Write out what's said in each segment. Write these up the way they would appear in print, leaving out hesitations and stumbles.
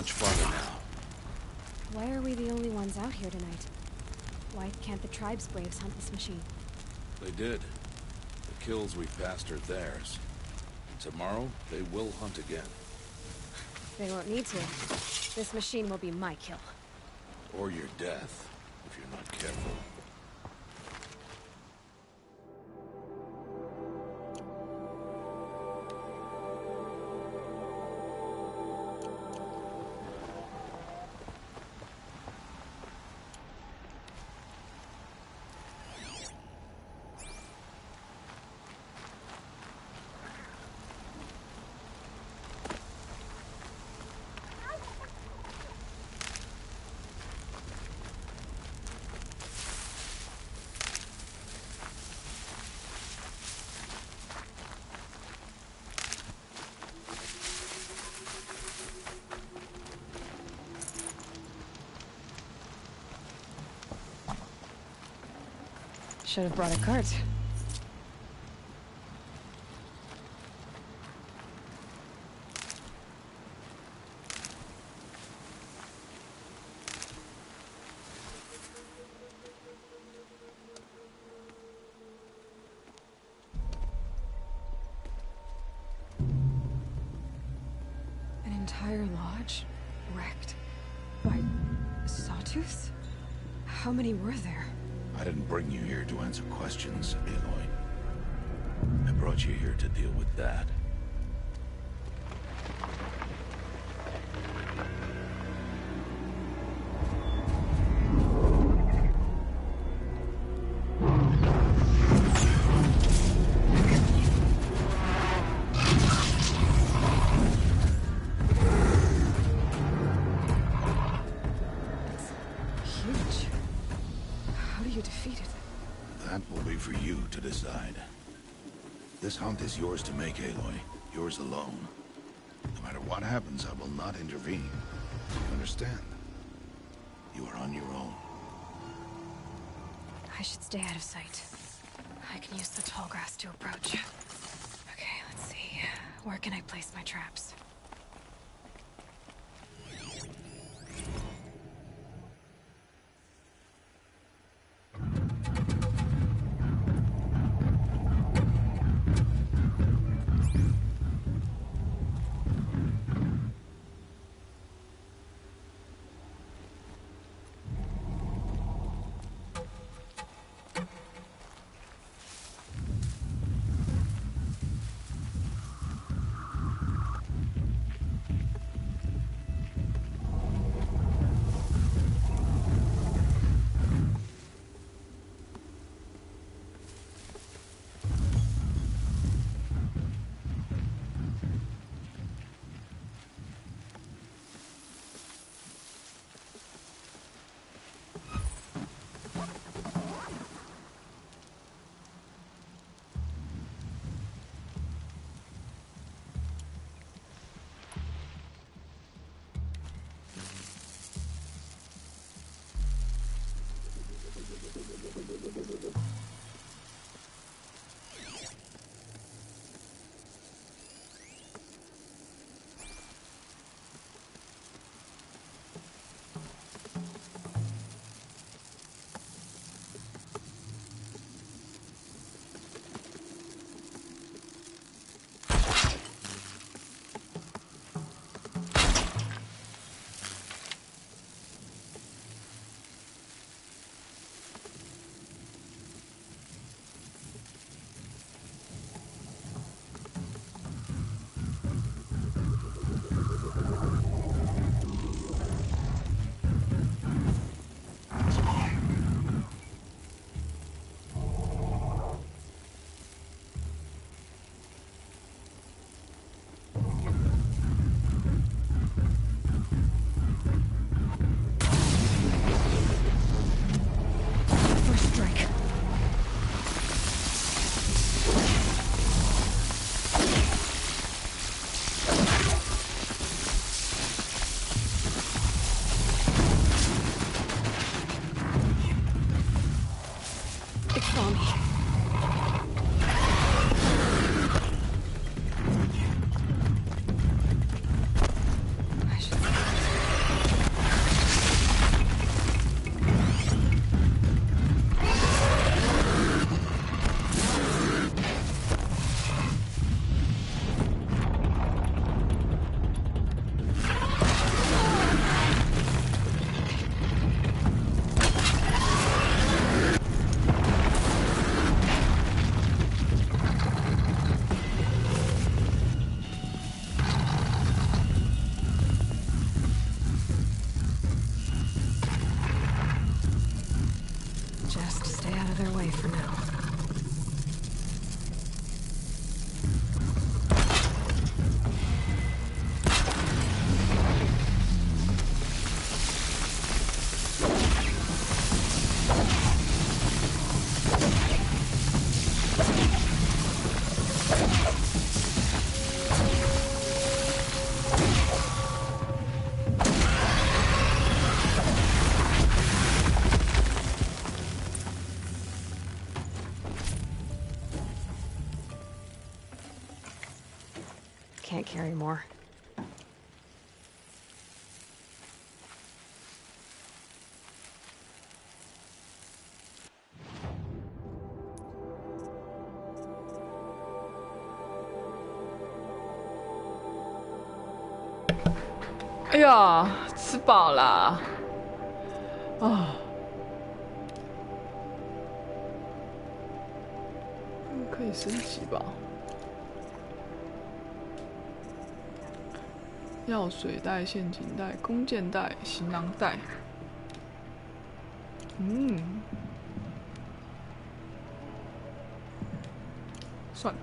much farther now. Why are we the only ones out here tonight? Why can't the tribe's braves hunt this machine? They did. The kills we passed are theirs. Tomorrow, they will hunt again. They won't need to. This machine will be my kill. Or your death, if you're not careful. Should have brought a cart. An entire lodge wrecked by sawtooths? How many were there? I didn't bring you here to answer questions, Aloy. I brought you here to deal with that. This hunt is yours to make, Aloy. Yours alone. No matter what happens, I will not intervene. You understand? You are on your own. I should stay out of sight. I can use the tall grass to approach. Okay, let's see. Where can I place my traps? their way for now. Can't carry more.哎呀，吃饱啦！啊，可以升级吧？药水袋、陷阱袋、弓箭袋、行囊袋。算了，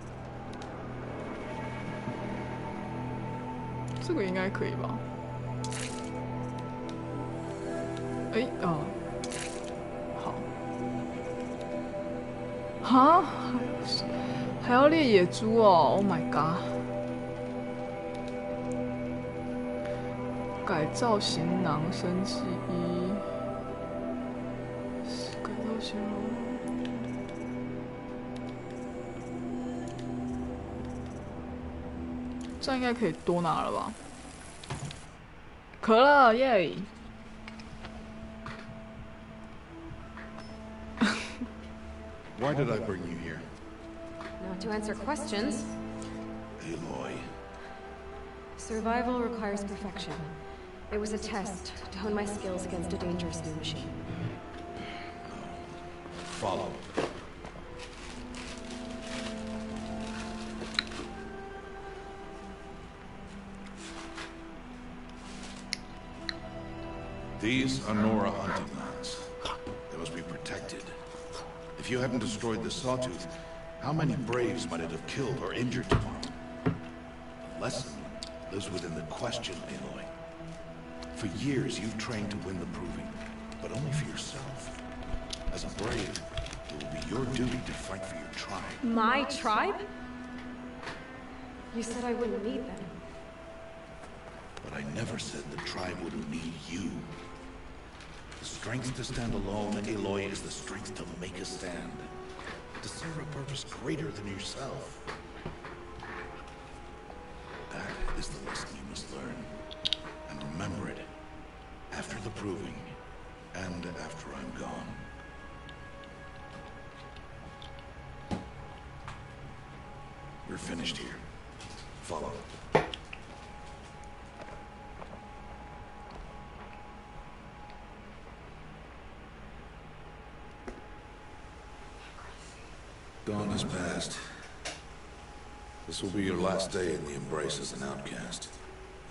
这个应该可以吧？好。哈，还要猎野猪哦 ！Oh my god！ 改造行囊升级1，改造行囊，这样应该可以多拿了吧？可乐耶！Why did I bring you here? Not to answer questions. Aloy. Survival requires perfection. It was a test to hone my skills against a dangerous new machine. Follow. These are Nora hunting lands. They must be protected. If you hadn't destroyed the Sawtooth, how many Braves might it have killed or injured tomorrow? The lesson lives within the question, Aloy. For years, you've trained to win the proving, but only for yourself. As a Brave, it will be your duty to fight for your tribe. My tribe? You said I wouldn't need them. But I never said the tribe wouldn't need you. The strength to stand alone, Aloy, is the strength to make a stand. To serve a purpose greater than yourself. That is the lesson you must learn. And remember it. After the proving. And after I'm gone. We're finished here. Follow. Dawn has passed. This will be your last day in the Embrace as an outcast.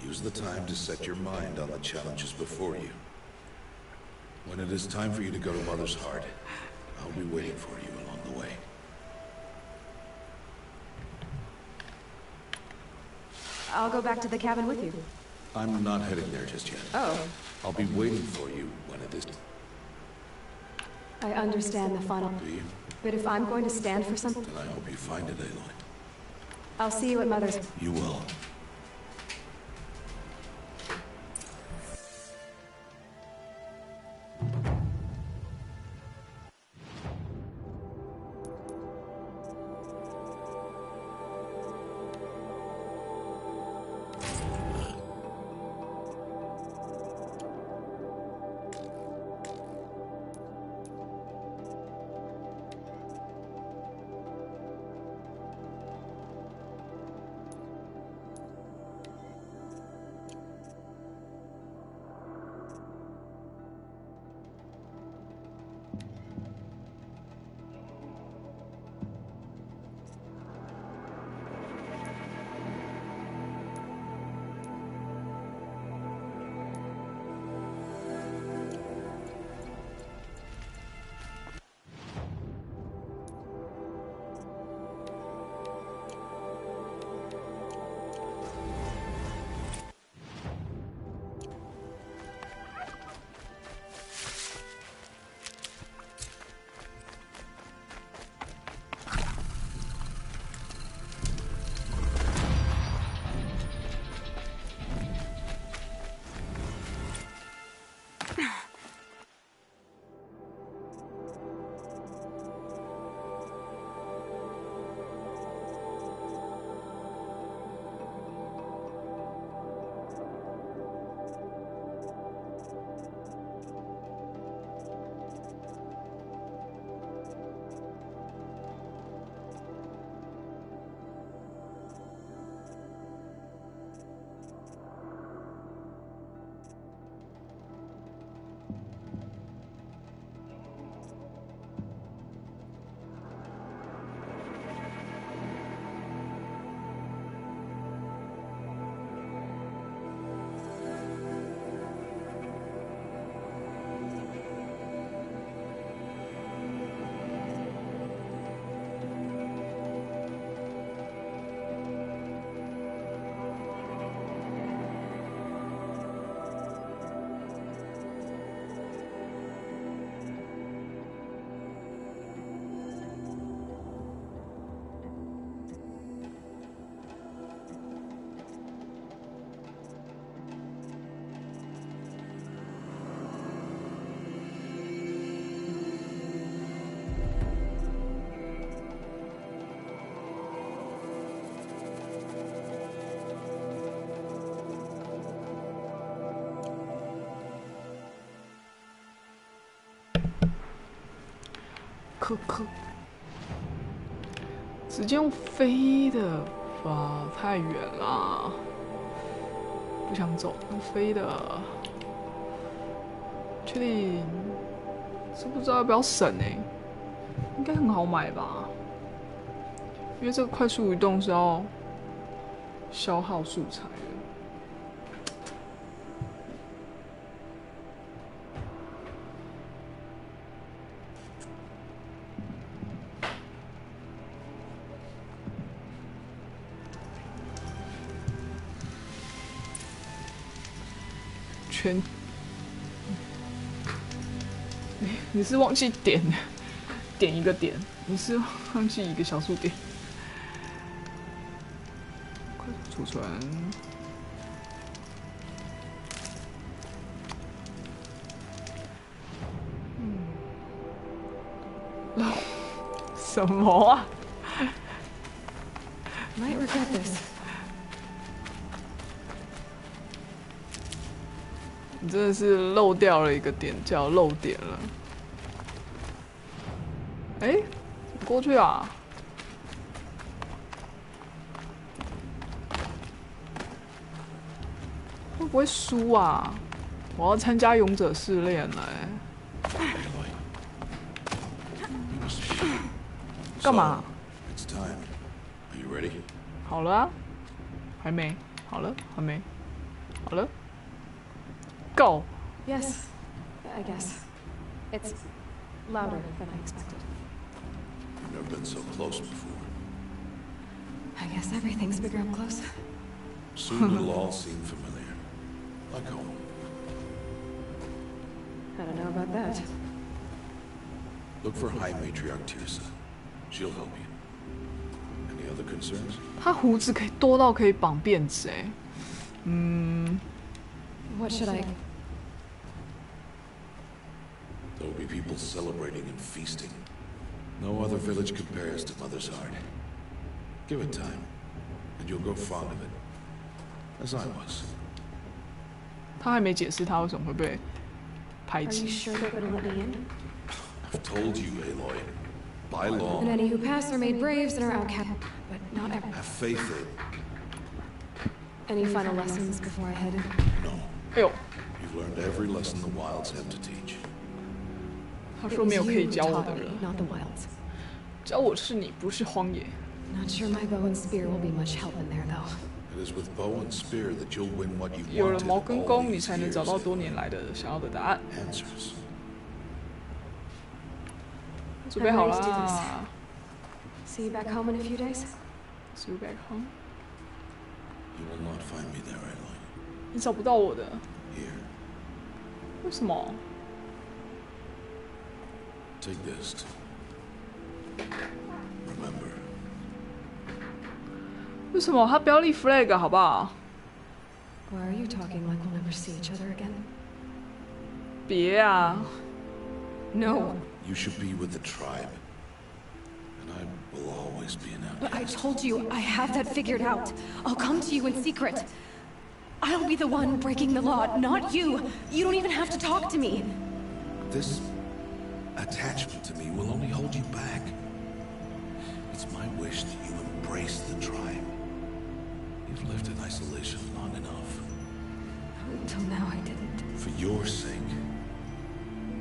Use the time to set your mind on the challenges before you. When it is time for you to go to Mother's Heart, I'll be waiting for you along the way. I'll go back to the cabin with you. I'm not heading there just yet. Oh. I'll be waiting for you when it is. I understand the final. Do you? But if I'm going to stand for something, Then I hope you find it, Aloy. I'll see you at Mother's. You will. 咳，直接用飞的吧，太远啦，不想走，用飞的。确定？是不知道要不要省欸，应该很好买吧？因为这个快速移动是要消耗素材的。你是忘记点一个点，你是忘记一个小数点。快速储存。什么啊 Might regret this. 你真的是漏掉了一个点，叫漏点了。哎，怎么过去啊？会不会输啊？我要参加勇者试炼了欸。干嘛？好了啊，还没。好了，还没。好了。Go. Yes, I guess. It's louder than I expected. You've never been so close before. I guess everything's bigger up close. Soon it'll all seem familiar. Like home. I don't know about that. Look for High Matriarch Tirsa. She'll help you. Any other concerns? 他胡子可以多到可以绑辫子哎。What should I... There will be people celebrating and feasting. No other village compares to Mother's Heart. Give it time, and you'll grow fond of it. As I was. 他还没解释他为什么会被排 Are you 挤。 sure they're gonna let me in? I've told you, Aloy. By law. And any who pass are made braves and are outcast, but not every... Have faith in. Any final lessons before I head in? No. 哎呦， You've learned every lesson the wilds have to teach. 他 It 说 was 没有可 you 以 who 教我 taught 的 me, 人， not the wilds. 教我是你，不是荒野。 Not sure my bow and spear will be much help in there, though. It is with bow and spear that you'll win what you 有了 wanted 矛跟 all 弓，你 these 才能 years, 找到多 Aloy. 年来的想要的答案。 Answers. 准备好 I'm ready to do 啦 See you back home in a few days?，See you back home。 You will not find me there, Aloy. 你找不到我的， Here. 为什么？ Take this. Remember. 为什么他不要立 flag 好不好？ Why are you talking like we'll never see each other again? 别啊！ No. You should be with the tribe. And I will always be an But I outcast. told you I have that figured out. I'll come to you in secret. I'll be the one breaking the law, not you. You don't even have to talk to me. This attachment to me will only hold you back. It's my wish that you embrace the tribe. You've lived in isolation long enough. Until now, I didn't. For your sake,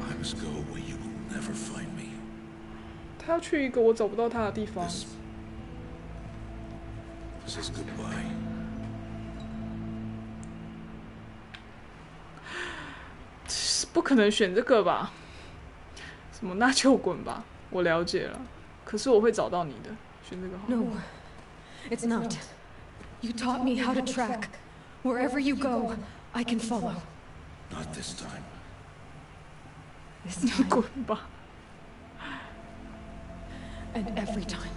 I must go where you will never find me. 他要去一个我找不到他的地方。 This is goodbye. 不可能选这个吧？什么那就滚吧！我了解了，可是我会找到你的。选这个好了。 No, it's not. You taught me how to track. Wherever you go, I can follow. Not this time. This 你 time 滚吧！ and every time.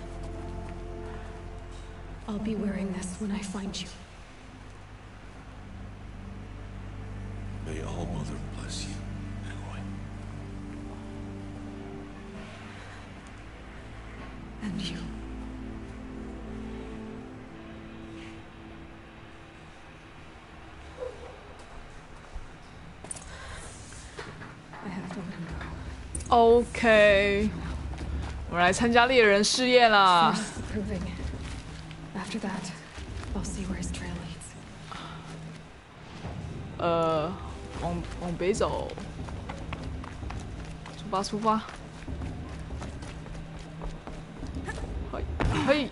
I'll be wearing this when I find you. May All Mother bless you, Aloy. And you. I have to let him go. OK，我们来参加猎人试验啦。 First the proving. After that, I'll see where his trail leads. 往北走。出发，出发。嘿，嘿，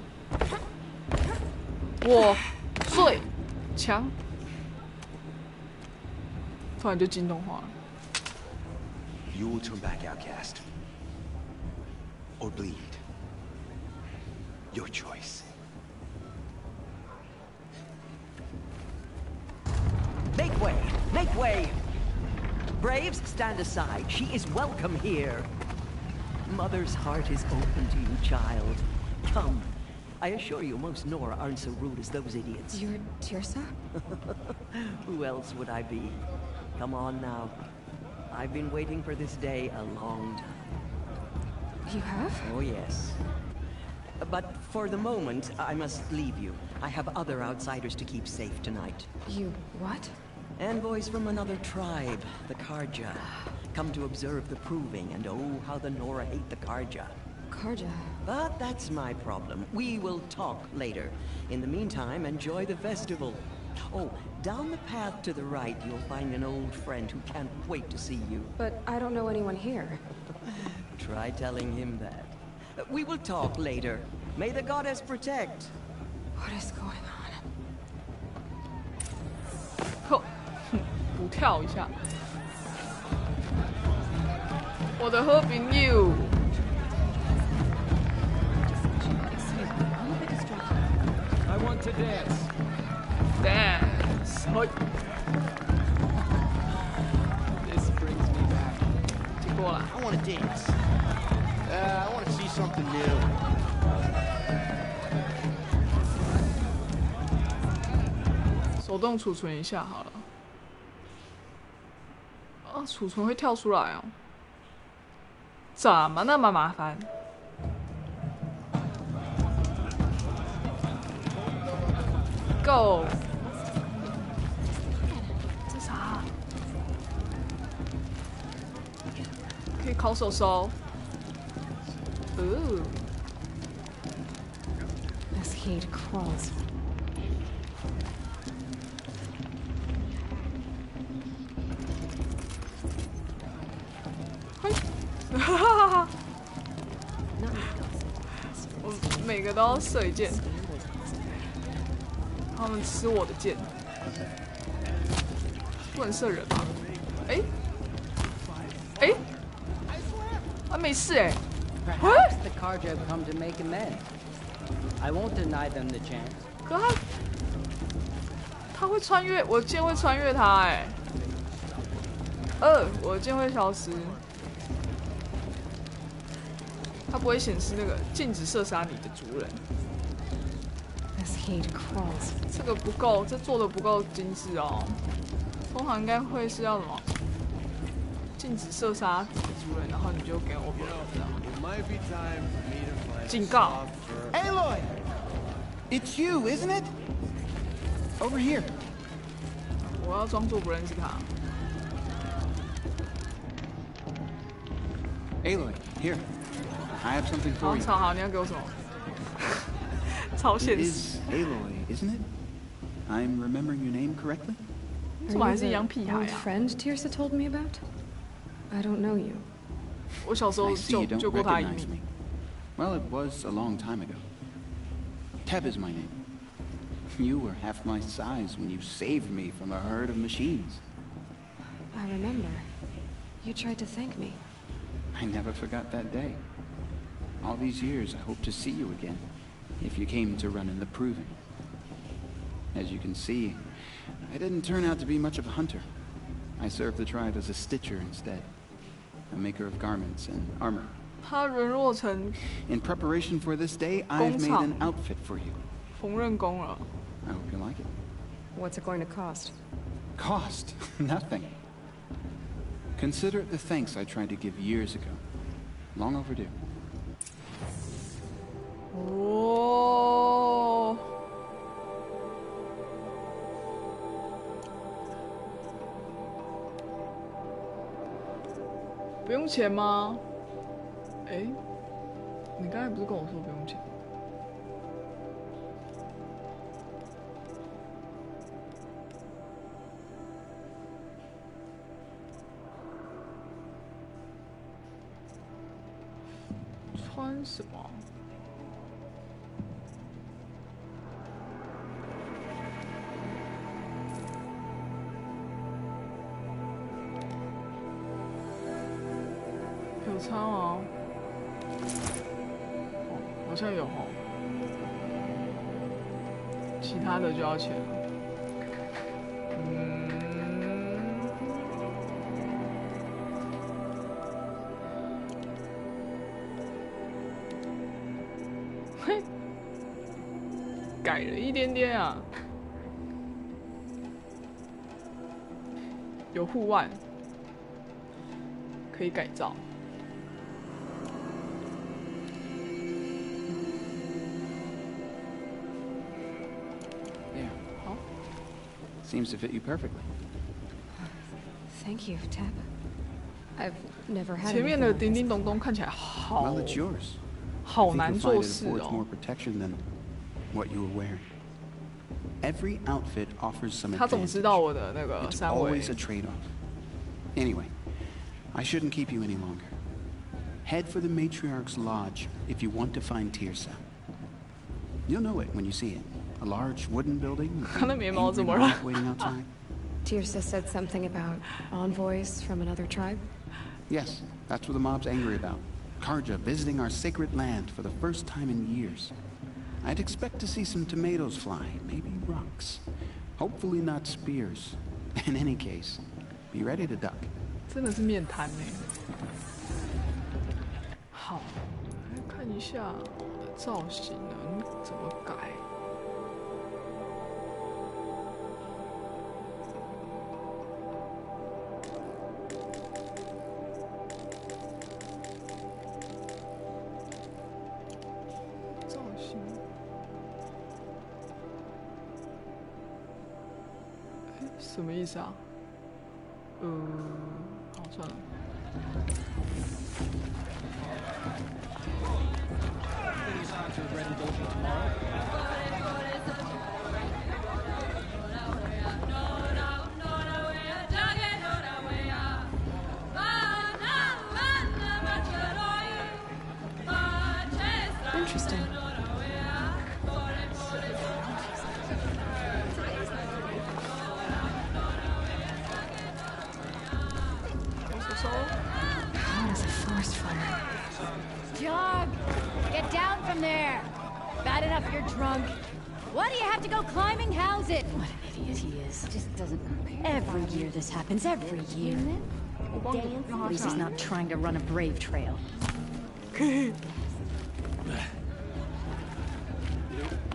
我最强。突然就进动画了。 You will turn back, outcast. Or bleed. Your choice. Make way! Make way! Braves, stand aside. She is welcome here. Mother's heart is open to you, child. Come. I assure you, most Nora aren't so rude as those idiots. You're Tirsa? Who else would I be? Come on now. I've been waiting for this day a long time. You have? Oh, yes. But for the moment, I must leave you. I have other outsiders to keep safe tonight. You what? Envoys from another tribe, the Karja. Come to observe the proving, and oh, how the Nora hate the Karja. Karja. But that's my problem. We will talk later. In the meantime, enjoy the festival. Oh, down the path to the right, you'll find an old friend who can't wait to see you. But I don't know anyone here. Try telling him that. We will talk later. May the goddess protect. What is going on? 呵，补跳一下。我的好朋友。 I want to dance. Dance，嘿， This brings me back. 经过了。 I want to dance. I want to see something new. 手动储存一下好了。啊，储存会跳出来哦。怎么那么麻烦？ Go！ 这啥？可以烤手手。哦， This heat crawls. 嘿，哈哈哈！我每个都要射一箭。 他们吃我的箭，不能射人吧？哎，哎，啊没事哎。 Perhaps the Karja have come to make amends. I won't deny them the chance. 可他会穿越，我的箭会穿越他哎。我的箭会消失，它不会显示那个禁止射杀你的族人。 This heat crawls. 这个不够，这做的不够精致哦。通常应该会是要什么？禁止射杀族人，然后你就给我别人这样。 It might be time for me to find 警告！ Aloy! It's you, isn't it? Over here. 我要装作不认识他。 Aloy, here. I have something 好， for you. 超好，你要给我什么？超 It 现实。 is Aloy, isn't it? I'm remembering your name correctly? 怎么还是一样屁孩 old 啊？ friend Tirsa told me about? I don't know you. 我小时候 I see 救 you don't 救过他一 recognize 命 me.。Well, it was a long time ago. Teb is my name. You were half my size when you saved me from a herd of machines. I remember. You tried to thank me. I never forgot that day. All these years, I hope to see you again, if you came to run in the proving. As you can see, I didn't turn out to be much of a hunter. I served the tribe as a stitcher instead, a maker of garments and armor. 他沦落成 In preparation for this day, I've made an outfit for you. 缝纫工了。 I hope you like it. What's it going to cost? Cost? Nothing. Consider it the thanks I tried to give years ago. Long overdue. 哦，不用钱吗？哎，你刚才不是跟我说不用钱？穿什么？有差吗？哦，好像有哦。其他的就要钱了。嘿，改了一点点啊。有户外，可以改造。Seems to fit you perfectly. Thank you, Tab. I've never had 前面的 anything 叮 like 叮咚咚看起来好 Well, it's yours. 好 I 难 think you'll 做 find it 事 affords more 哦。 protection than what you were wearing. Every outfit offers some 他怎么 advantage. 知道我的那个 It's 三围 always a trade-off. Anyway, I shouldn't keep you any longer. Head for the Matriarch's Lodge if you want to find Tirsa. You'll know it when you see it. A large wooden building with 他的 an 眉毛 angry 怎么了？ mob waiting outside. Tirsa said something about envoys from another tribe? Yes, that's what the mob's angry about. Karja visiting our sacred land for the first time in years. I'd expect to see some tomatoes fly, maybe rocks. Hopefully not spears. In any case, be ready to duck. 真的是面瘫呢。好，来看一下我的造型能怎么改。造型，哎，什么意思啊？好，算了。Interesting. How does a forest fire? Jog! Get down from there! Bad enough you're drunk. Why do you have to go climbing houses? What an idiot he is. Just doesn't prepare. Every year this happens, every year. At least he's not trying to run a brave trail.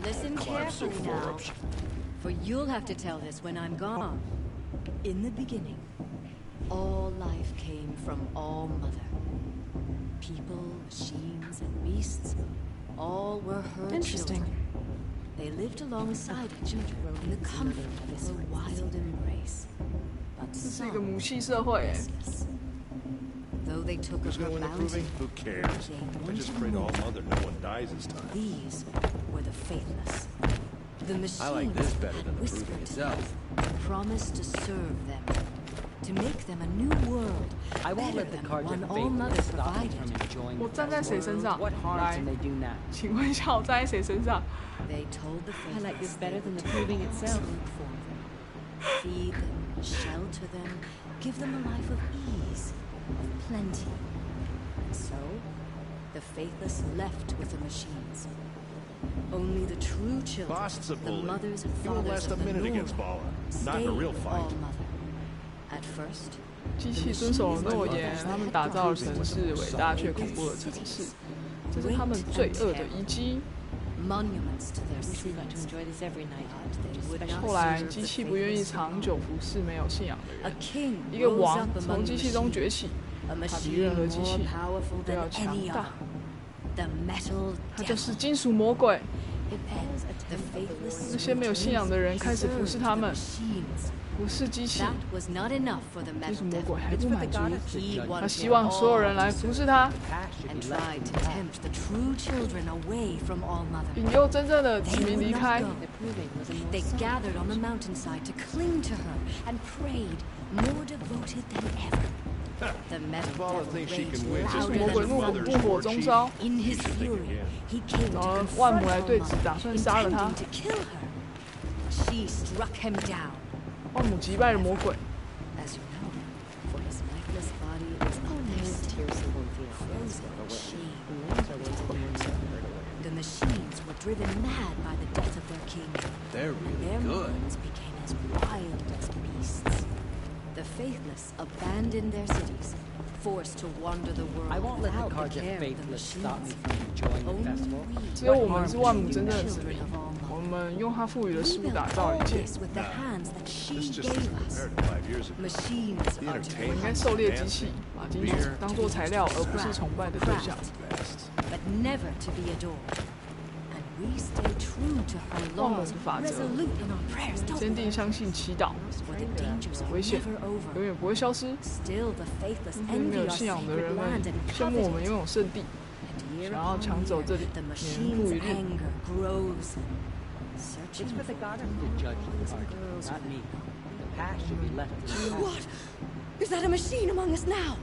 Listen carefully now, for you'll have to tell this when I'm gone. In the beginning, all life came from All Mother. People, machines, and beasts, all were her Interesting. children. They lived alongside each other in the comfort of her wild embrace. But 这是一个 some 母系社会耶。 restless. Though they took of Who's her gonna win the bounty, proving? Who cares? they I just wanted pray to more. All Mother no one dies this time. These were the faithless. The machines I like this better than the whispered proving to them, itself. promised to serve them, to make them a new world, I won't better let the than cards one and All Mother faithless stop me provided. from enjoying 我 the 站在 best 谁身上？ What harm 来 can，they do now? 请问一下，我站在谁身上？ They told the faithless I like this they better than would the proving care itself. for them, feed them, shelter them, give them a life of ease, of plenty. And so, the faithless left with the machines. Only the true children, Bost's a the bully. mothers and He won't fathers last a of the minute Nora, against Bala. Not stayed in a real fight. All Mother. At first, 机器遵守了诺言，他们打造了城市，伟大却恐怖的城市，这是他们罪恶的遗迹。 monuments to their Wish we got to sins. enjoy this every night. They would not 后来， serve 机 the 器不愿意 faithless 长久服侍没有信仰的 A 人。 king 一个 rose 王 up 从 among 机 the 器中 machines, 崛起， a 他比 machine 任何机 more 器 powerful 都要 than 强 any 大 other.。The metal 他就是 devil. 金属魔鬼。 The faithless 那些没有信仰的人开始服侍他们。 machines 不是机器， That was not enough for the 这是 metal 魔鬼 devil. 还不满足， He 他 wanted 希望所有人来 all 服侍他， and tried to tempt the true children away from All Mother. 引诱真正的子 They 民 would 离 not 开。 go. They gathered on the mountainside to cling to her and prayed, more devoted than ever. The metal Paula devil thinks she raged can win 这是 louder 魔鬼 than 怒 thunder. 火，怒火中烧， In his fury, he came to 然后 confront 万母来 All 对峙，打 Mother, 算杀了他 intending。to kill her. She struck him down. 万母击败了魔鬼， As you know, for his lifeless body was up there still, frozen in shame. The machines were driven mad by the death of their king. They're Their really good. minds became as wild as beasts. The faithless abandoned their cities, forced to wander the world I won't let the without the Carja care of the faithless stop me machines. from enjoying the Only festival. we 只有我们是万母 harmed 真正的 the 子民 children，of all 我 mother. 们用他赋予的 We 事物 built 打造 all 一切。 this with the hands that she This just gave isn't us. compared to 5 years ago. Machines The are to be 我应该 entertainment, 狩猎机器，把金属当做材料，而不是崇拜的对象。 but never to be adored. And we stay true to her 万母 laws, 的法则， resolute in our prayers, don't 坚 we? 定相信祈祷， For the dangers are 危险 never 永 over. 远不会消失。 Still, the faithless 那些没 envy 有 our 信仰的 sacred 人们 land and 羡慕我们 covet 拥 it. 有圣地， And year 想要 upon 抢走 year, 这里， the 年复 machine's 一日。 anger grows. Searching It's for the for goddess dumb to judge the boys and Carja, girls not who- me. The past should be left to the past. What? Is that a machine among us now?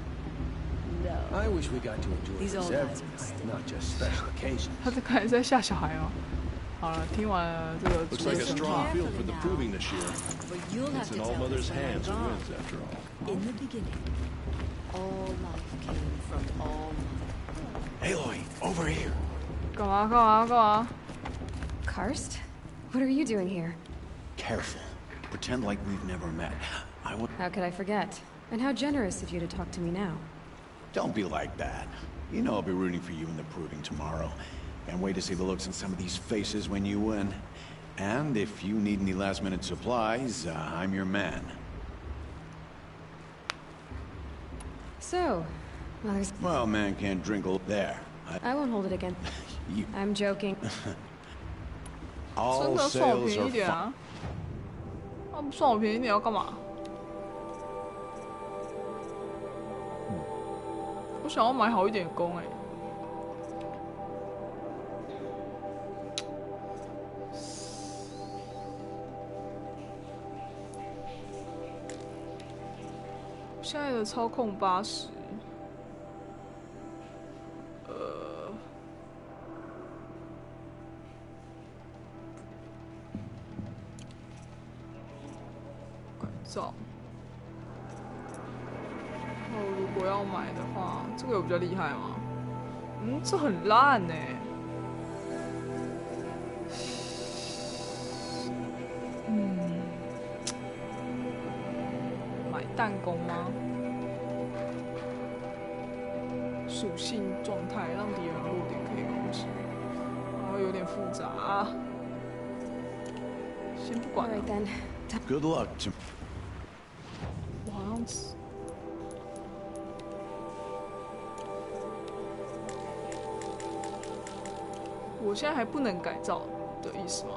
No. I wish we got to enjoy These this old every guys are night, still- not just special occasions. 他在看在吓小孩哦。好了，听完了这个 Looks 主 like a 神 strong 话， field for the proving this year. For you'll have It's to in All tell Mother's us when I'm hands who gone. wins, after all. In the beginning, all life came from All Mother. Aloy, over here. 干嘛干嘛干嘛？ Karst? What are you doing here? Careful. Pretend like we've never met. I would. How could I forget? And how generous of you to talk to me now. Don't be like that. You know I'll be rooting for you in the proving tomorrow. Can't wait to see the looks on some of these faces when you win. And if you need any last-minute supplies, I'm your man. So, Mother's... Well, man can't drink there. I won't hold it again. You, I'm joking. 真 all 的算我 sales 便宜 are 一点 fine. 啊！他不算我便宜一点要干嘛？我想要买好一点的弓哎。现在的操控80，改造。然后如果要买的话，这个有比较厉害吗？嗯，这很烂呢。买弹弓吗？属性状态让敌人弱点可以攻击，然后有点复杂。先不管 All 了 right then. Good luck to... 我好像只我现在还不能改造的意思吗？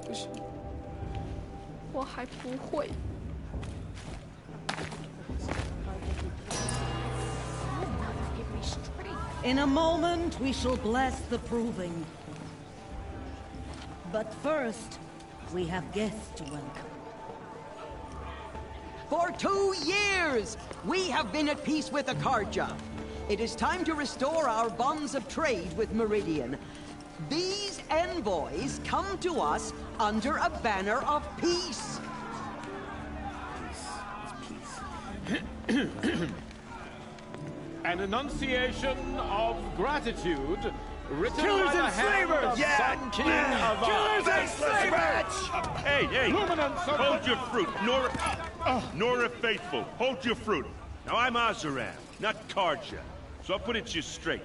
不行，我还不会。 In a moment, we shall bless the proving. But first, we have guests to welcome. For 2 years, we have been at peace with the Carja. It is time to restore our bonds of trade with Meridian. These envoys come to us under a banner of peace. An enunciation of gratitude written Killers by the and hand slavers! of Yeah, Sun King man! of Killers and slavers! Hey, Luminance of hold your fruit. Nora Faithful, hold your fruit. Now, I'm Azaram, not Karja, so I'll put it to you straight.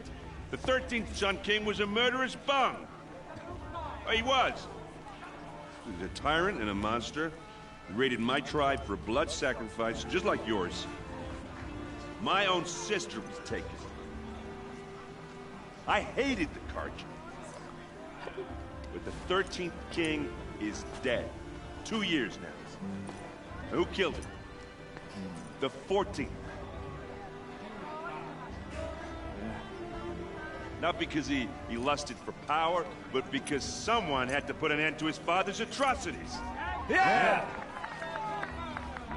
The 13th Sun King was a murderous bung. Oh, he was. He was a tyrant and a monster. He raided my tribe for a blood sacrifice, just like yours. My own sister was taken. I hated the Karja. But the 13th king is dead. 2 years now. Who killed him? The 14th. Not because he lusted for power, but because someone had to put an end to his father's atrocities. Yeah!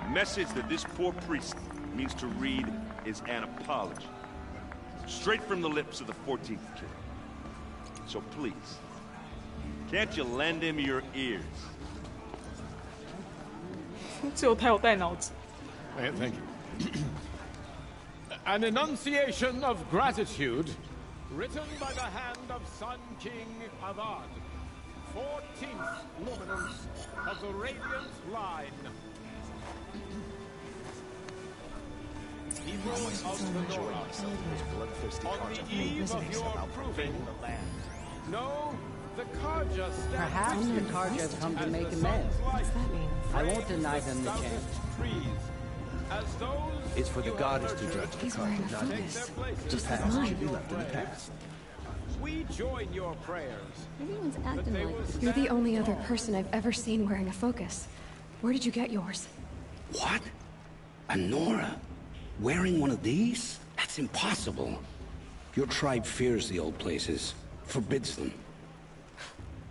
The message that this poor priest means to read is an apology. Straight from the lips of the 14th king. So please, can't you lend him your ears? 只有他有带脑子。 Thank you. An enunciation of gratitude, written by the hand of Sun King Avad, 14th luminance of the Radiant Line. People of the Nora, on the eve of your proving, no, the Karja stand. Perhaps the Karja have come to make amends. What's that mean? I won't deny them the chance. It's for the goddess to judge the He's wearing a Karja, not me. focus. The Just like past mine. should be left in the past. We join your prayers. Everyone's acting like this. You're the only other person I've ever seen wearing a focus. Where did you get yours? What? A Nora? Wearing one of these? That's impossible. Your tribe fears the old places, forbids them.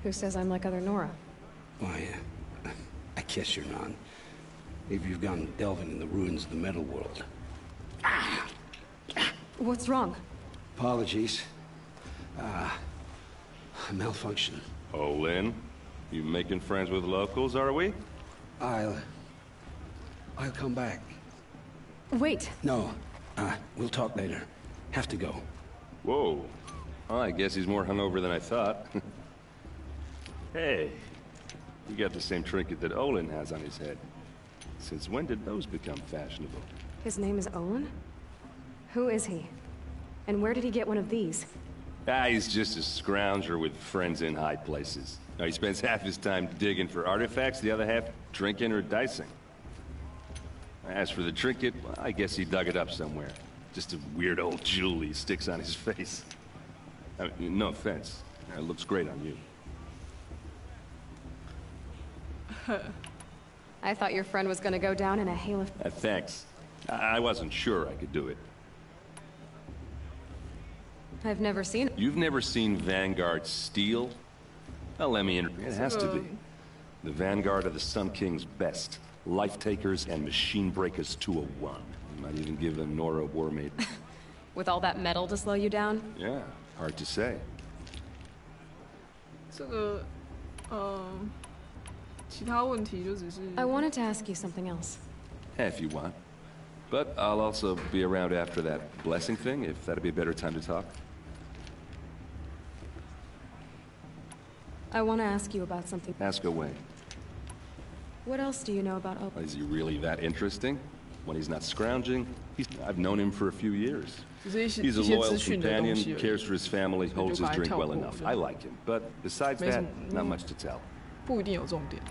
Who says I'm like other Nora? Why, I guess you're not. Maybe you've gone delving in the ruins of the metal world. What's wrong? Apologies. A malfunction. Oh, Lynn, you making friends with locals, are we? I'll come back. Wait. No, we'll talk later. Have to go. Whoa. Oh, I guess he's more hungover than I thought. Hey, you got the same trinket that Olin has on his head. Since when did those become fashionable? His name is Olin? Who is he? And where did he get one of these? He's just a scrounger with friends in high places. Now, he spends half his time digging for artifacts, the other half drinking or dicing. As for the trinket, well, I guess he dug it up somewhere. Just a weird old jewel he sticks on his face. I mean, no offense. It looks great on you. I thought your friend was gonna go down in a hail of... Thanks. I wasn't sure I could do it. I've never seen it. You've never seen Vanguard steel? Well, let me it has to be. The Vanguard of the Sun King's best. Life takers and machine breakers to a one. You might even give them Nora war maiden. With all that metal to slow you down? Yeah, hard to say. 这个，其他问题就只是。I wanted to ask you something else. If you want. But I'll also be around after that blessing thing, if that'd be a better time to talk. I want to ask you about something. Ask away. What else do you know about Olin? Is he really that interesting? When he's not scrounging, I've known him for a few years. He's a loyal companion, cares for his family, holds his drink well enough. I like him, but besides that, not much to tell. 不一定有重点，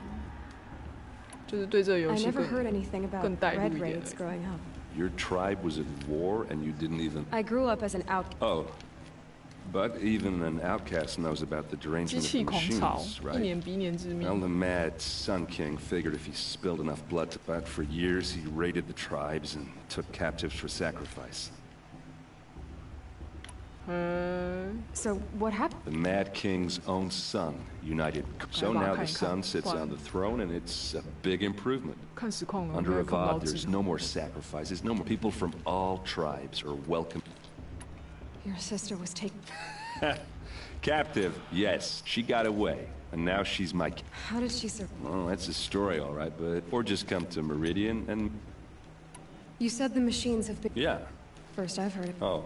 就是对这个游 I 戏 never heard anything about 更带入 red 一点 raids growing up. Your tribe was at war and you didn't even... I grew up as an out... Oh. But even an outcast knows about the 机 derangement 器 of the 狂潮 machines, 一 right? 年比一年致命 Well, the mad Sun King figured if he spilled enough blood to fight for years, he raided the tribes and took captives for sacrifice. So what happened? The Mad King's own son united. So now the son sits on the throne, and it's a big improvement. 看实况了， Under 没有看到 Avad, 字 there's no more sacrifices, no more. People from all tribes are welcome. Your sister was taken... Captive, yes. She got away, and now she's my... How did she survive? Well, that's a story, all right, but... Or just come to Meridian, and... You said the machines have been... Yeah. First I've heard it. Oh.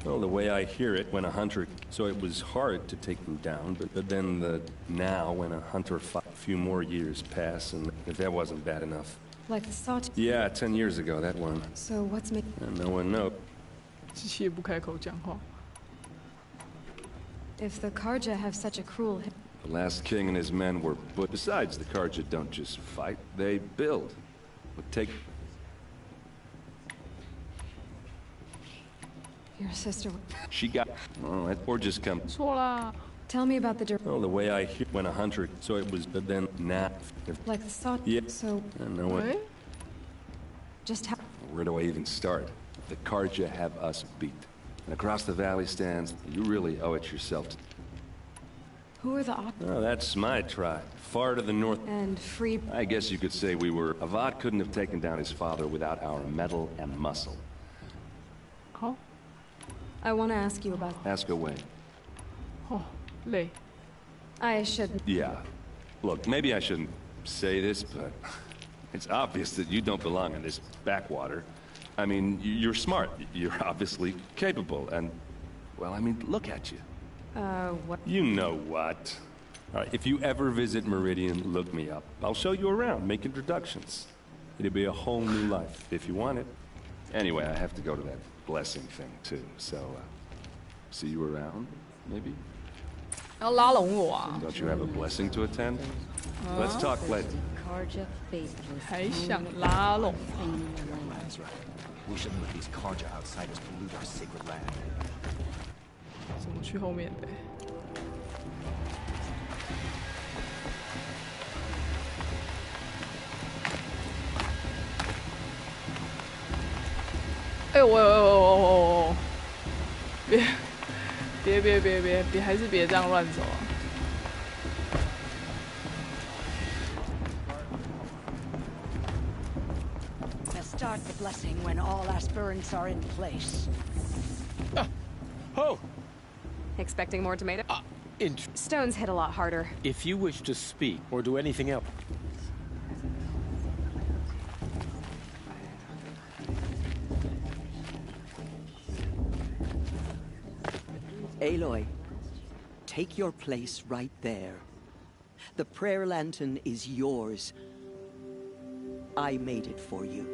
Well, the way I hear it, when a hunter... So it was hard to take them down, but then now, when a hunter fought, a few more years pass, and if that wasn't bad enough... Like the sawtooth? Yeah, 10 years ago, that one. So what's making... No one knows. 机器也不开口讲话。 If the Karja have such a cruel... The last king and his men were... But besides, the Karja don't just fight, they build. But take... Your sister... She got... Oh, or just come... 错啦， Tell me about the Well, the way I hear when a hunter, so it was, but then now. like the saw. Yeah. So I know what. just how? Where do I even start? The Karja have us beat. And across the valley stands, you really owe it yourself to... Who are the Oh, that's my tribe. Far to the north. and free? I guess you could say we were... Avad couldn't have taken down his father without our metal and muscle. Oh. I want to ask you about. Ask away. Oh,累. I should. Yeah. Look, maybe I shouldn't say this, but it's obvious that you don't belong in this backwater. I mean, you're smart. You're obviously capable, and... Well, I mean, look at you. What? You know what. All right, if you ever visit Meridian, look me up. I'll show you around, make introductions. It'll be a whole new life, if you want it. Anyway, I have to go to that blessing thing, too, so, see you around, maybe? 要拉拢我啊！ Don't you have a blessing to attend? Let's talk later. 还想拉拢？ We shouldn't let these Karja outsiders pollute our sacred land. 怎么去后面的？哎我别，还是别这样乱走啊！ Start the blessing when all aspirants are in place. Oh! Expecting more tomato? Stones hit a lot harder. If you wish to speak or do anything else... Aloy, take your place right there. The prayer lantern is yours. I made it for you.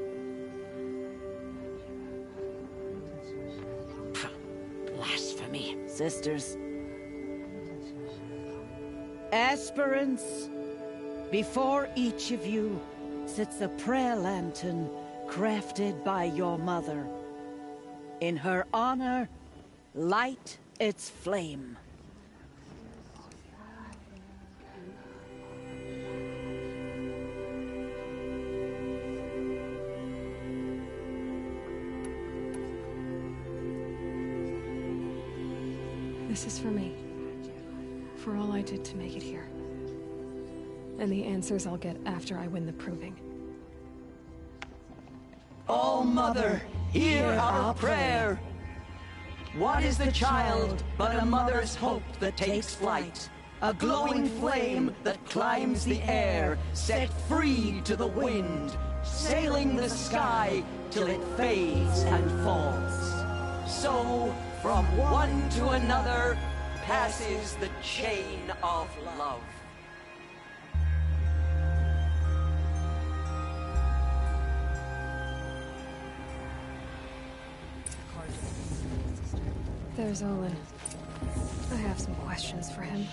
Blasphemy, sisters. Aspirants, before each of you sits a prayer lantern crafted by your mother. In her honor, light its flame. This is for me. For all I did to make it here. And the answers I'll get after I win the proving. All Mother, hear our prayer. What is the child but a mother's hope that takes flight? A glowing flame that climbs the air, set free to the wind, sailing the sky till it fades and falls. So, from one to another, passes the chain of love. There's Olin. I have some questions for him.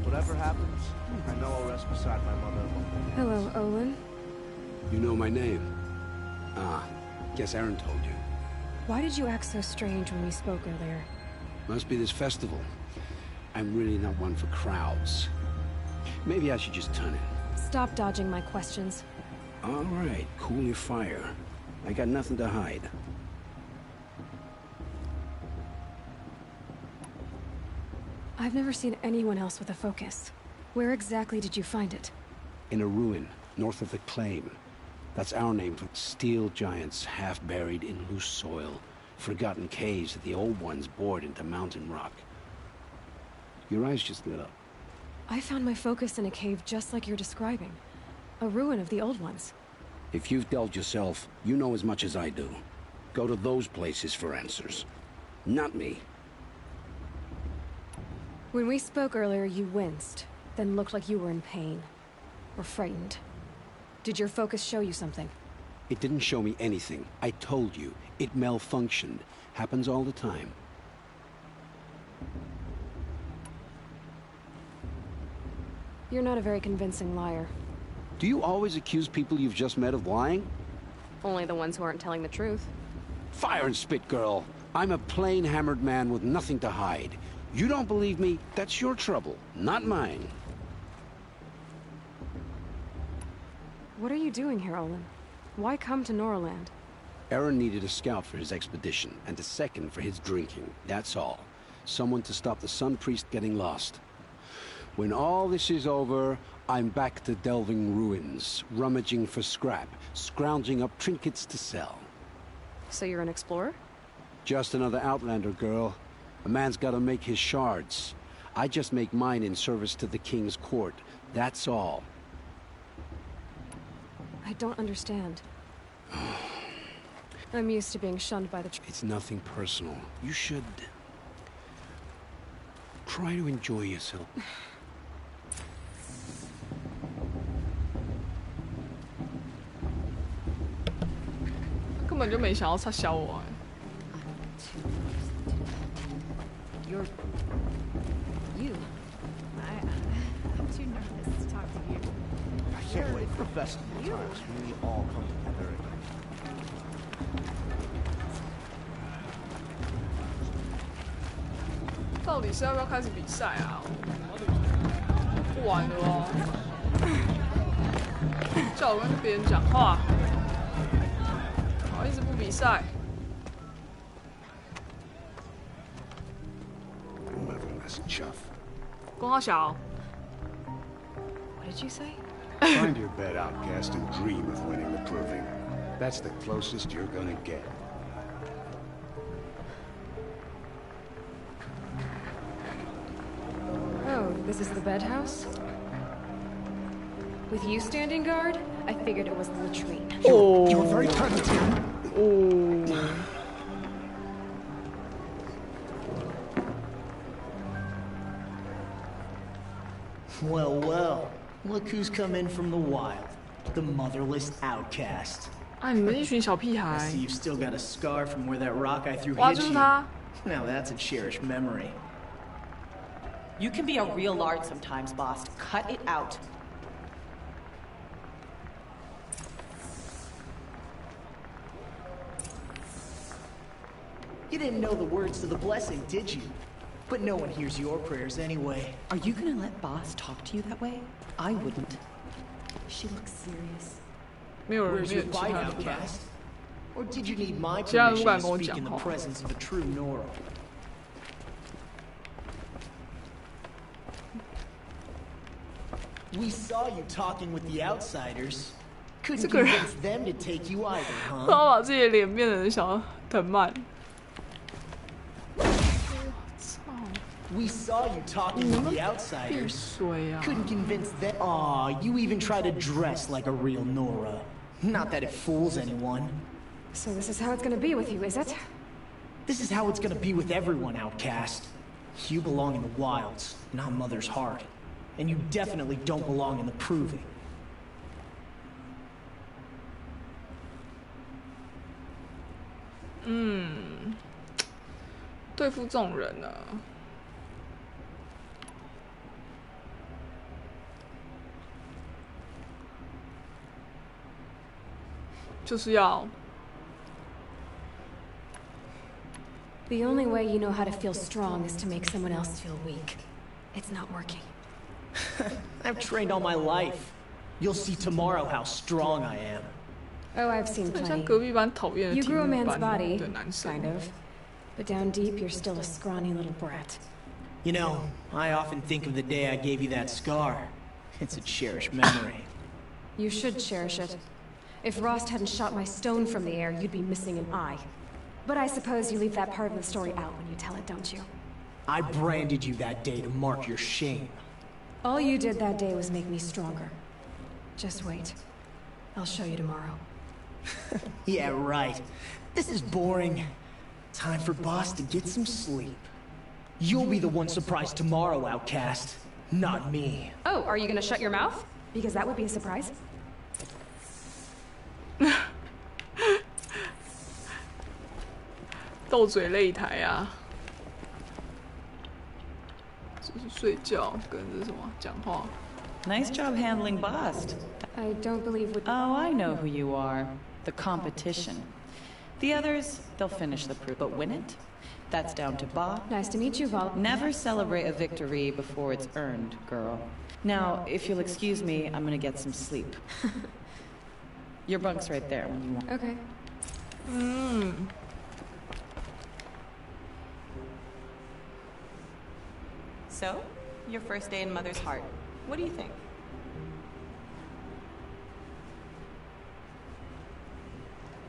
Whatever happens, I know I'll rest beside my mother. Hello, Olin. You know my name? Ah, guess Aaron told you. Why did you act so strange when we spoke earlier? Must be this festival. I'm really not one for crowds. Maybe I should just turn in. Stop dodging my questions. All right, cool your fire. I got nothing to hide. I've never seen anyone else with a focus. Where exactly did you find it? In a ruin, north of the Claim. That's our name for steel giants half buried in loose soil. Forgotten caves that the old ones bored into mountain rock. Your eyes just lit up. I found my focus in a cave just like you're describing. A ruin of the old ones. If you've delved yourself, you know as much as I do. Go to those places for answers. Not me. When we spoke earlier, you winced, then looked like you were in pain. Or frightened. Did your focus show you something? It didn't show me anything. I told you. It malfunctioned. Happens all the time. You're not a very convincing liar. Do you always accuse people you've just met of lying? Only the ones who aren't telling the truth. Fire and spit, girl. I'm a plain hammered man with nothing to hide. You don't believe me? That's your trouble, not mine. What are you doing here, Olin? Why come to Noraland? Aaron needed a scout for his expedition, and a second for his drinking. That's all. Someone to stop the Sun Priest getting lost. When all this is over, I'm back to delving ruins, rummaging for scrap, scrounging up trinkets to sell. So you're an explorer? Just another Outlander, girl. A man's gotta make his shards. I just make mine in service to the King's court. That's all. I don't understand. I'm used to being shunned by the It's nothing personal. You should... try to enjoy yourself. 根本就没想要插小我。You. I'm too nervous to talk to you. I can't wait for the festival times when we all come together again. 到底是要不要开始比赛啊？不玩了哦。叫我跟别人讲话，好一直不比赛。 光好小。What did you say? Find your bed, outcast, and dream of winning the proving. That's the closest you're gonna get. Oh, this is the bed house? With you standing guard, I figured it was the latrine. You're very talented. Oh. Well, well. Look who's come in from the wild. The motherless outcast. 啊，你们一群小屁 I 孩！ see you've still got a scar from where that rock I threw 哇， hit 就是 you. 他！ Now that's a cherished memory. You can be a real lard sometimes, boss. Cut it out. You didn't know the words to the blessing, did you? But no one hears your prayers anyway. Are you gonna let boss talk to you that way? I wouldn't. She looks serious. 没有人， Where's 没有 your 其 bite, 他人不敢。 outcast? Or did you need my 其他人不 permission 敢 to 跟我 speak 讲 in the 话。 presence of a true Nora? We saw you talking with the outsiders. Couldn't 这个人 convince them to take you either, 他 huh? 把自己的脸变得小藤蔓。 We saw you talking with the outsiders. 水啊！ Couldn't convince them. Aw, you even try to dress like a real Nora. Not that it fools anyone. So this is how it's gonna be with you, is it? This is how it's gonna be with everyone, outcast. You belong in the wilds, not Mother's heart. And you definitely don't belong in the proving. 对付这种人呢、就是要 The only way you know how to feel strong is to make someone else feel weak. It's not working. I've trained all my life. You'll see tomorrow how strong I am. Oh, I've seen 很像 plenty. 隔壁班讨厌的 You 体 grew a 育 man's 班 body, 的男生 kind。of. But down deep, you're still a scrawny little brat. You know, I often think of the day I gave you that scar. It's a cherished memory. You should cherish it. If Rost hadn't shot my stone from the air, you'd be missing an eye. But I suppose you leave that part of the story out when you tell it, don't you? I branded you that day to mark your shame. All you did that day was make me stronger. Just wait. I'll show you tomorrow. Yeah, right. This is boring. Time for Boss to get some sleep. You'll be the one surprised tomorrow, outcast. Not me. Oh, are you gonna shut your mouth? Because that would be a surprise. 斗嘴擂台啊，就是睡觉跟着什么讲话。Nice job handling Bast. I don't believe we... Oh, I know who you are. The competition. The others, they'll finish the proof, but win it? That's down to Ba. Nice to meet you, Val. Never celebrate a victory before it's earned, girl. Now, if you'll excuse me, I'm gonna get some sleep. Your bunk's right there when you want. Okay. So, your first day in Mother's Heart. What do you think?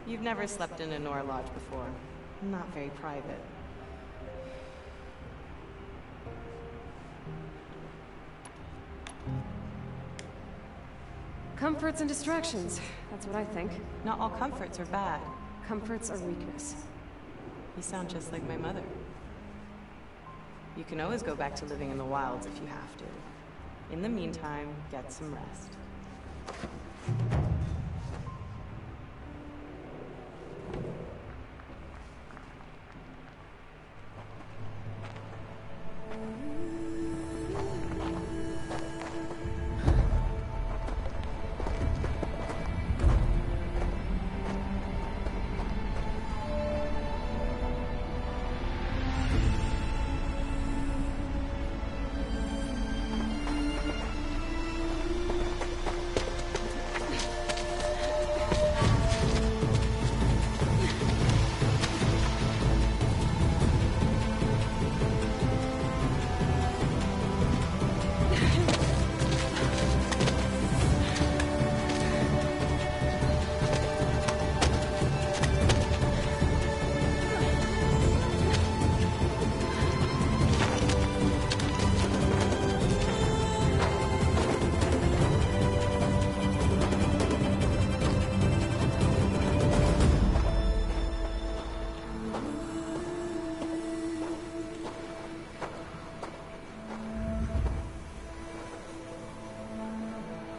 You've never slept in a Nora lodge before. Not very private. Comforts and distractions. That's what I think. Not all comforts are bad. Comforts are weakness. You sound just like my mother. You can always go back to living in the wilds if you have to. In the meantime, get some rest.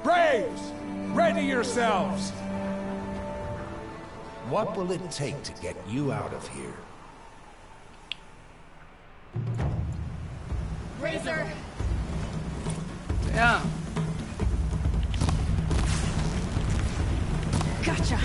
Braves! Ready yourselves! What will it take to get you out of here? Razor! Yeah. Gotcha!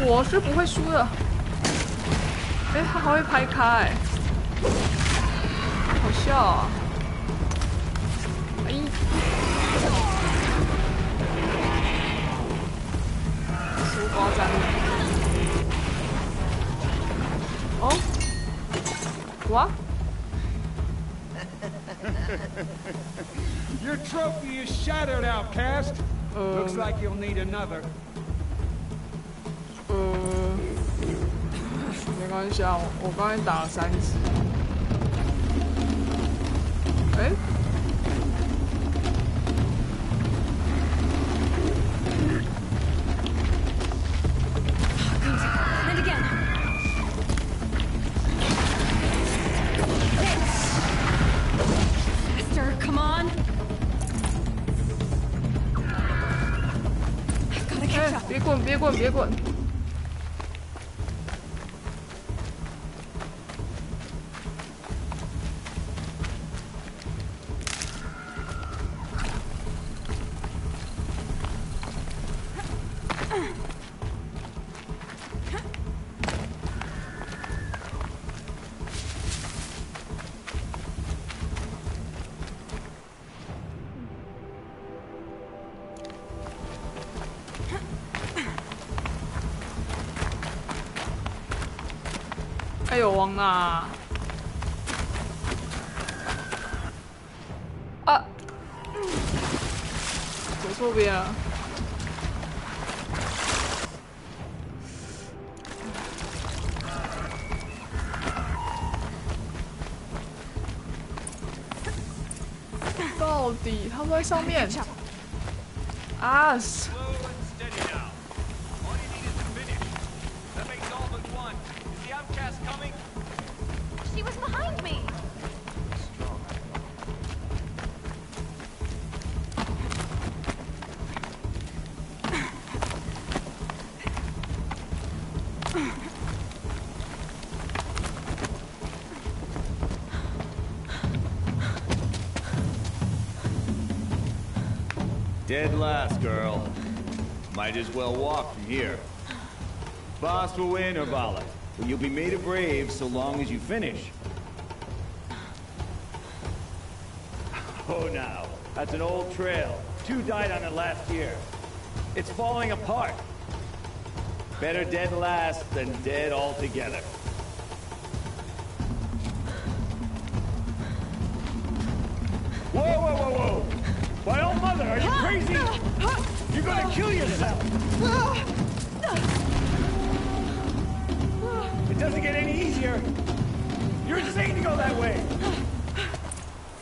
我是不会输的。哎，他还会拍开，好笑啊！哎，手包斩。哦，what? Your trophy is shattered, outcast. Looks like you'll need another. 没关系啊，我刚才打了3只。哎，别滚，别滚，别滚！哎呦，往哪？啊！走错边了。到底？他们在上面。啊！ She was behind me. Dead last, girl. Might as well walk from here. Boss will win, Urvala. But you'll be made a brave so long as you finish. Oh, now. That's an old trail. 2 died on it last year. It's falling apart. Better dead last than dead altogether. Whoa, whoa, whoa, whoa! My old mother, are you crazy? You're gonna kill yourself! It doesn't get any easier. You're insane to go that way.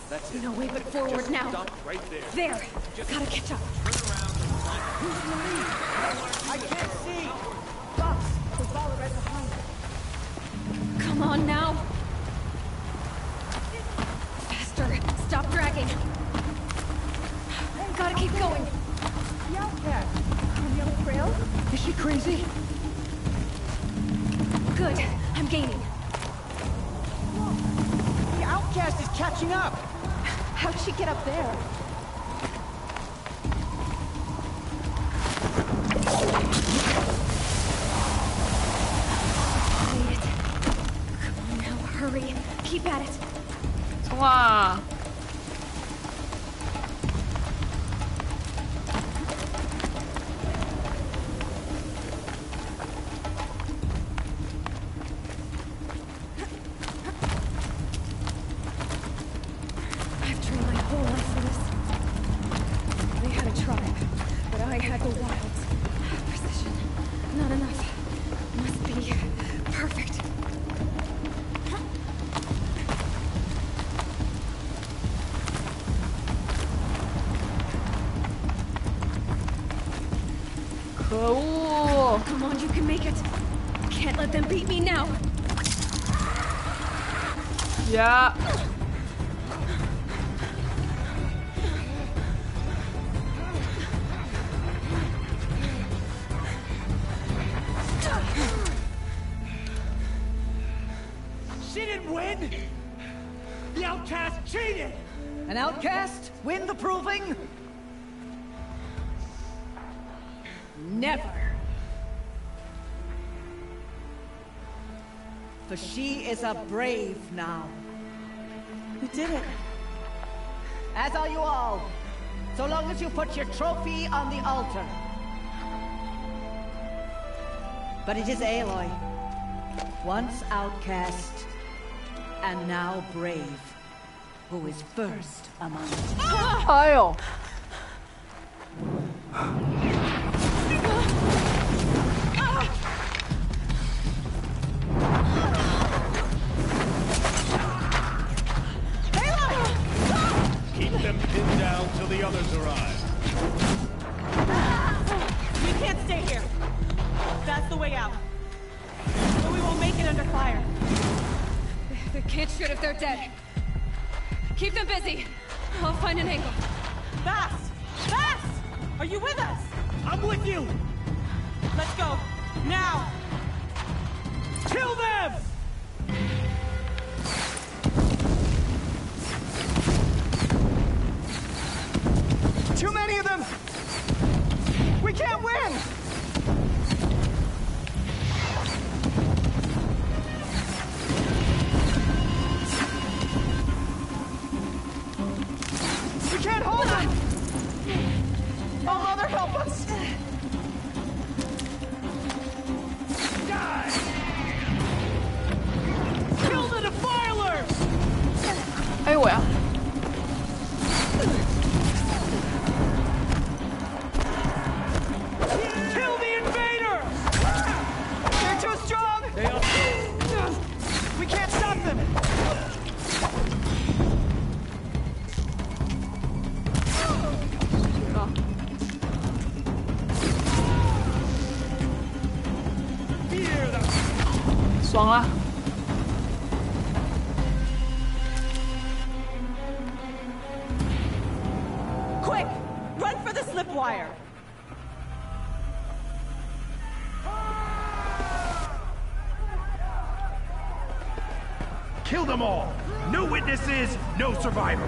That's it. No way but forward. Just now. Stop right there. There. Gotta catch up. Who's in the lead? I can't see. Boss, the ball right behind. Come on now. Faster. Stop dragging. Gotta keep going. The outcast. On the other trail? Is she crazy? Good. I'm gaining. Whoa. The outcast is catching up. How'd she get up there? Made it. Come on now, hurry. Keep at it. Wow. Come on, you can make it. Can't let them beat me now. Yeah. She didn't win! The outcast cheated! An outcast? Win the proving? Never. For she is a brave now. We did it. As are you all. So long as you put your trophy on the altar. But it is Aloy. Once outcast, and now brave, who is first among us. Kyle. Keep them pinned down till the others arrive. We can't stay here. That's the way out. But we won't make it under fire. They can't shoot if they're dead. Keep them busy. I'll find an angle. Fast! Fast! Are you with us? I'm with you! Let's go. Now! Kill them! Too many of them! We can't win! We can't hold them! Oh, Mother, help us! 爽啦！ Quick! Run for the slip wire! Kill them all! No witnesses, no survivors!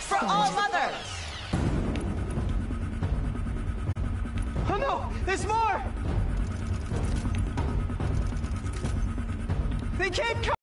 For all mothers! Oh no! There's more! They can't come!